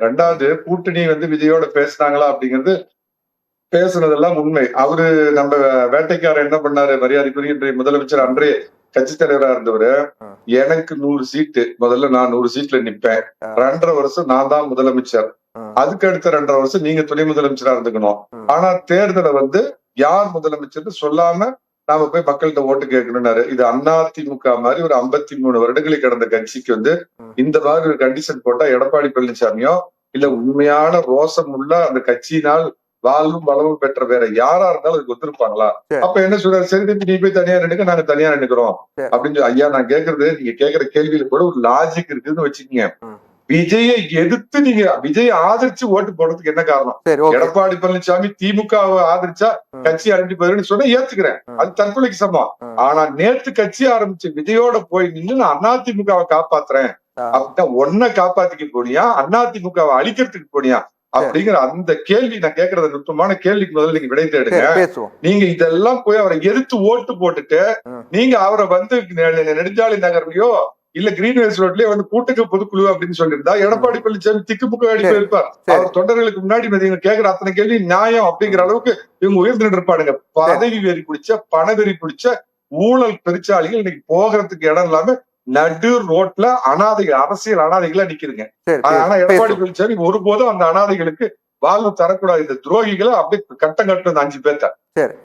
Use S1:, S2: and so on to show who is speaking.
S1: ரெண்டாவது கூட்டணி விஜயோட பேசினாங்களா அப்படிங்கிறது பேசுனதெல்லாம் உண்மை. அவரு நம்ம வேட்டைக்காரர் என்ன பண்ணாரு, மரியாதைக்குரிய இன்றைய முதலமைச்சர் அன்றைய கட்சி தலைவரா இருந்தவரு, எனக்கு 100 சீட்டு, முதல்ல நான் 100 சீட்ல நிப்பேன், 2.5 வருஷம் நான் தான் முதலமைச்சர், அதுக்கு அடுத்த 2.5 வருஷம் நீங்க துணை முதலமைச்சரா இருந்துக்கணும், ஆனா தேர்தலை யார் முதலமைச்சர்னு சொல்லாம நாம போய் மக்கள்கிட்ட ஓட்டு கேட்கணும்னாரு. இது அதிமுக மாதிரி ஒரு 53 வருடங்களை கடந்த கட்சிக்கு இந்த மாதிரி ஒரு கண்டிஷன் போட்டா எடப்பாடி பழனிசாமியோ இல்ல உண்மையான ரோசம் உள்ள அந்த கட்சியினால் வாழ்வும் வளமும் பெற்ற வேற யாரா இருந்தாலும் அதுக்கு ஒத்துருப்பாங்களா? அப்ப என்ன சொல்றாரு, சரி தம்பி நீ போய் தனியா நினைக்க, நாங்க தனியா நினைக்கிறோம் அப்படின்னு ஐயா நான் கேக்குறது, நீங்க கேக்குற கேள்வியில கூட ஒரு லாஜிக் இருக்குன்னு வச்சுக்கீங்க. விஜயை எதிர்த்து நீங்க விஜய் ஆதரிச்சு ஓட்டு போடுறதுக்கு என்ன காரணம்? எடப்பாடி பழனிசாமி திமுகவை ஆதரிச்சா கட்சி அழிஞ்சு போயிருன்னு சொன்னா ஏத்துக்கிறேன், அது தற்கொலைக்கு சமம். ஆனா நேத்து கட்சி ஆரம்பிச்சு விஜயோட போய் நின்று நான் அதிமுகவை காப்பாத்துறேன் அப்படின்னா ஒன்ன காப்பாத்திக்க போனியா, அதிமுகவை அழிக்கிறதுக்கு போனியா அப்படிங்கிற அந்த கேள்வி நான் கேட்கறது நுட்பமான கேள்விக்கு முதல்ல நீங்க விடை தேடுங்க. நீங்க இதெல்லாம் போய் அவரை எதிர்த்து ஓட்டு போட்டுட்டு நீங்க அவரை நெடுஞ்சாலை நகர்லயோ இல்ல கிரீன்வேஸ் ரோட்லயே கூட்டுக்கு பொதுக்குழு அப்படின்னு சொல்லியிருந்தா எடப்பாடி பழனிசாமி திக்குமுக்க அடி போயிருப்பார். அவர் தொண்டர்களுக்கு முன்னாடி நீங்க கேட்கிற அத்தனை கேள்வி நியாயம் அப்படிங்கிற அளவுக்கு இவங்க உயர்ந்து இருப்பானுங்க. பதவி வெறி பிடிச்ச பணவெறி பிடிச்ச ஊழல் பெருச்சாளிகள் இன்னைக்கு போகிறதுக்கு இடம் இல்லாம நடு ரோட்ல அனாதைகள், அரசியல் அனாதைகளா நிக்குதுங்க. ஆனா எடப்பாடி பழனிசாமி ஒருபோதும் அந்த அனாதைகளுக்கு வாழ்வு தரக்கூடாது. இந்த துரோகிகளை அப்படியே கட்டம் கட்டுறது 5 பேர்த்த.